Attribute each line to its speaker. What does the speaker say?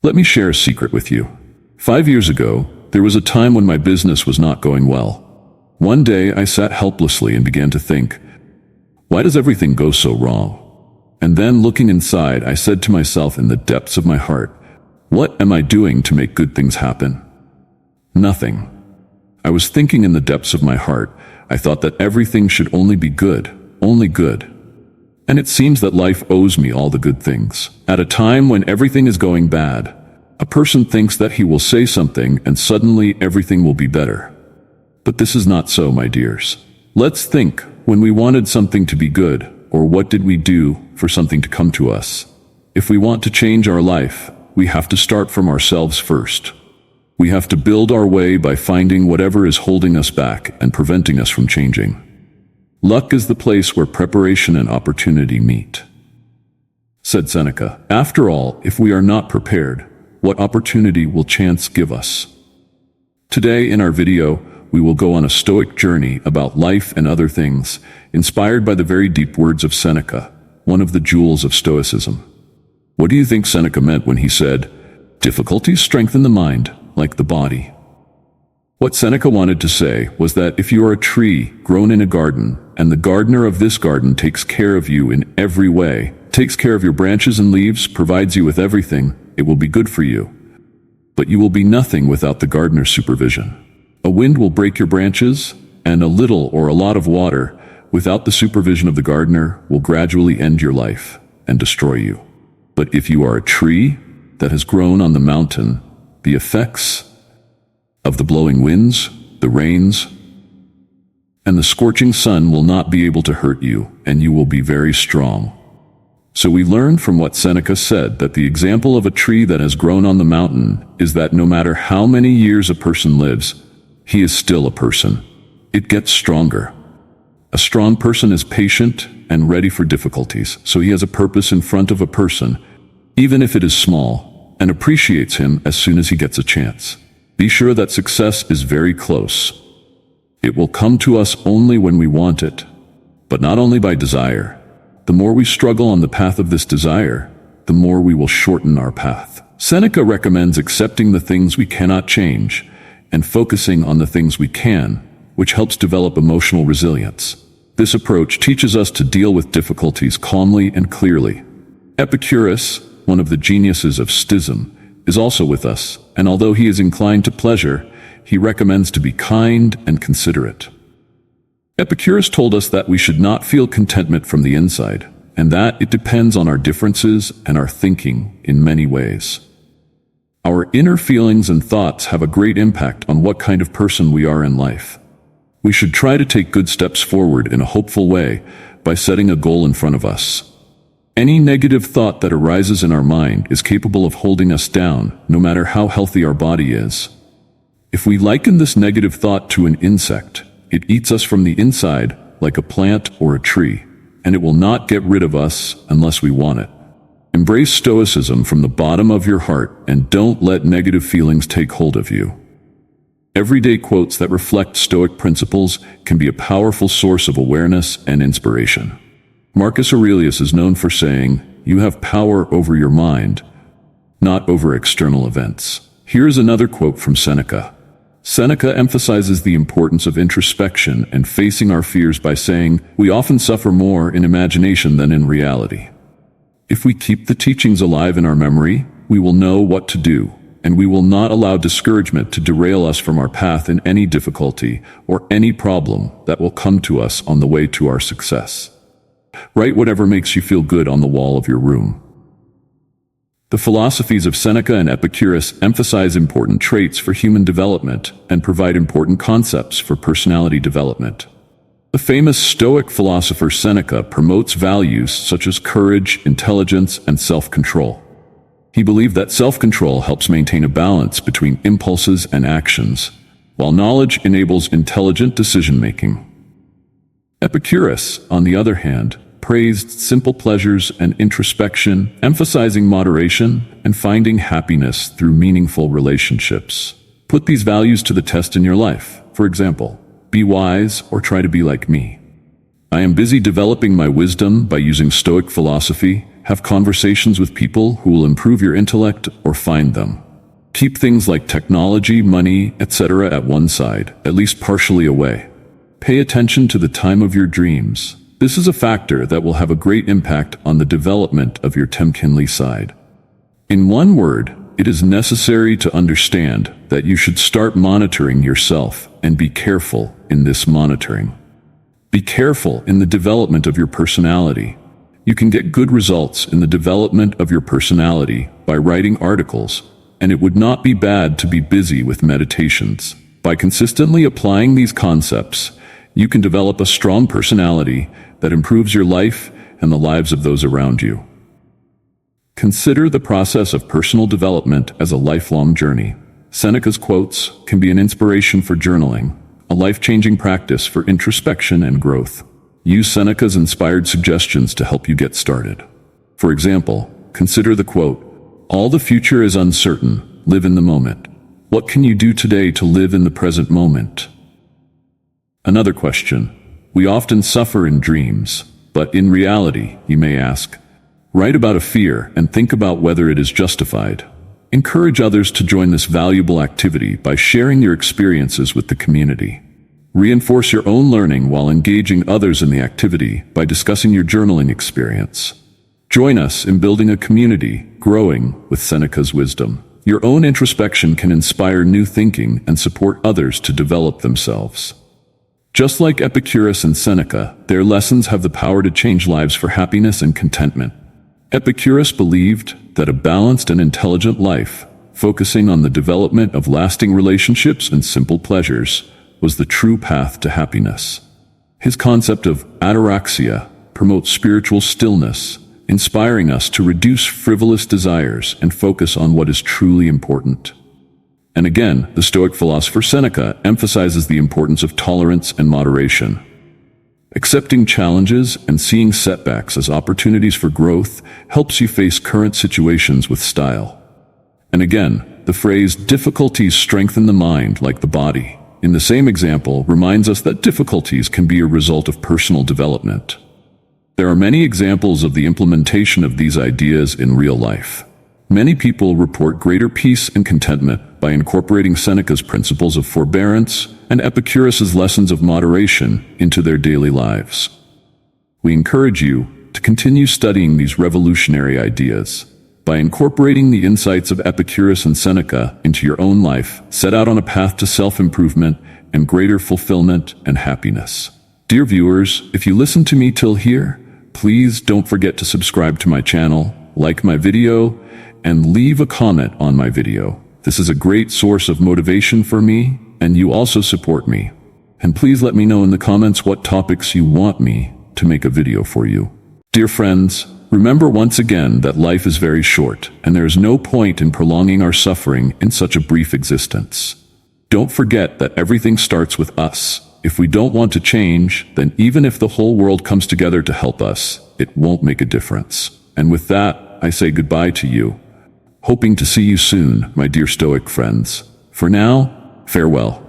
Speaker 1: Let me share a secret with you. 5 years ago, there was a time when my business was not going well. One day I sat helplessly and began to think, why does everything go so wrong? And then looking inside, I said to myself in the depths of my heart, what am I doing to make good things happen? Nothing. I was thinking in the depths of my heart, I thought that everything should only be good, only good. And it seems that life owes me all the good things. At a time when everything is going bad, a person thinks that he will say something and suddenly everything will be better. But this is not so, my dears. Let's think, when we wanted something to be good, or what did we do for something to come to us? If we want to change our life, we have to start from ourselves first. We have to build our way by finding whatever is holding us back and preventing us from changing. Luck is the place where preparation and opportunity meet. Said Seneca, after all, if we are not prepared, what opportunity will chance give us? Today in our video, we will go on a Stoic journey about life and other things, inspired by the very deep words of Seneca, one of the jewels of Stoicism. What do you think Seneca meant when he said, difficulties strengthen the mind, like the body? What Seneca wanted to say was that if you are a tree grown in a garden, and the gardener of this garden takes care of you in every way, takes care of your branches and leaves, provides you with everything, it will be good for you. But you will be nothing without the gardener's supervision. A wind will break your branches, and a little or a lot of water, without the supervision of the gardener, will gradually end your life and destroy you. But if you are a tree that has grown on the mountain, the effects of the blowing winds, the rains, and the scorching sun will not be able to hurt you, and you will be very strong. So we learn from what Seneca said that the example of a tree that has grown on the mountain is that no matter how many years a person lives, he is still a person. It gets stronger. A strong person is patient and ready for difficulties, so he has a purpose in front of a person, even if it is small, and appreciates him as soon as he gets a chance. Be sure that success is very close. It will come to us only when we want it, but not only by desire. The more we struggle on the path of this desire, the more we will shorten our path. Seneca recommends accepting the things we cannot change and focusing on the things we can, which helps develop emotional resilience. This approach teaches us to deal with difficulties calmly and clearly. Epicurus, one of the geniuses of Stoicism, is also with us, and although he is inclined to pleasure, he recommends to be kind and considerate. Epicurus told us that we should not feel contentment from the inside, and that it depends on our differences and our thinking in many ways. Our inner feelings and thoughts have a great impact on what kind of person we are in life. We should try to take good steps forward in a hopeful way by setting a goal in front of us. Any negative thought that arises in our mind is capable of holding us down, no matter how healthy our body is. If we liken this negative thought to an insect, it eats us from the inside like a plant or a tree, and it will not get rid of us unless we want it. Embrace Stoicism from the bottom of your heart and don't let negative feelings take hold of you. Everyday quotes that reflect Stoic principles can be a powerful source of awareness and inspiration. Marcus Aurelius is known for saying, "You have power over your mind, not over external events." Here's another quote from Seneca. Seneca emphasizes the importance of introspection and facing our fears by saying, "We often suffer more in imagination than in reality." If we keep the teachings alive in our memory, we will know what to do, and we will not allow discouragement to derail us from our path in any difficulty or any problem that will come to us on the way to our success. Write whatever makes you feel good on the wall of your room. The philosophies of Seneca and Epicurus emphasize important traits for human development and provide important concepts for personality development. The famous Stoic philosopher Seneca promotes values such as courage, intelligence, and self-control. He believed that self-control helps maintain a balance between impulses and actions, while knowledge enables intelligent decision-making. Epicurus, on the other hand, praised simple pleasures and introspection, emphasizing moderation and finding happiness through meaningful relationships. Put these values to the test in your life. For example, be wise or try to be like me. I am busy developing my wisdom by using Stoic philosophy, Have conversations with people who will improve your intellect or find them. Keep things like technology, money, etc. at one side, at least partially away. Pay attention to the time of your dreams. This is a factor that will have a great impact on the development of your temkinly side. In one word, it is necessary to understand that you should start monitoring yourself and be careful in this monitoring. Be careful in the development of your personality. You can get good results in the development of your personality by writing articles, and it would not be bad to be busy with meditations. By consistently applying these concepts, you can develop a strong personality that improves your life and the lives of those around you. Consider the process of personal development as a lifelong journey. Seneca's quotes can be an inspiration for journaling, a life-changing practice for introspection and growth. Use Seneca's inspired suggestions to help you get started. For example, consider the quote, "All the future is uncertain, live in the moment. What can you do today to live in the present moment?" Another question, we often suffer in dreams, but in reality, you may ask, write about a fear and think about whether it is justified. Encourage others to join this valuable activity by sharing your experiences with the community. Reinforce your own learning while engaging others in the activity by discussing your journaling experience. Join us in building a community, growing with Seneca's wisdom. Your own introspection can inspire new thinking and support others to develop themselves. Just like Epicurus and Seneca, their lessons have the power to change lives for happiness and contentment. Epicurus believed that a balanced and intelligent life, focusing on the development of lasting relationships and simple pleasures, was the true path to happiness. His concept of ataraxia promotes spiritual stillness, inspiring us to reduce frivolous desires and focus on what is truly important. And again, the Stoic philosopher Seneca emphasizes the importance of tolerance and moderation. Accepting challenges and seeing setbacks as opportunities for growth helps you face current situations with style. And again, the phrase, "difficulties strengthen the mind like the body," in the same example reminds us that difficulties can be a result of personal development. There are many examples of the implementation of these ideas in real life. Many people report greater peace and contentment by incorporating Seneca's principles of forbearance and Epicurus's lessons of moderation into their daily lives. We encourage you to continue studying these revolutionary ideas. By incorporating the insights of Epicurus and Seneca into your own life, set out on a path to self-improvement and greater fulfillment and happiness. Dear viewers, if you listened to me till here, please don't forget to subscribe to my channel, like my video, and leave a comment on my video. This is a great source of motivation for me, and you also support me. And please let me know in the comments what topics you want me to make a video for you. Dear friends, remember once again that life is very short, and there is no point in prolonging our suffering in such a brief existence. Don't forget that everything starts with us. If we don't want to change, then even if the whole world comes together to help us, it won't make a difference. And with that, I say goodbye to you, hoping to see you soon, my dear Stoic friends. For now, farewell.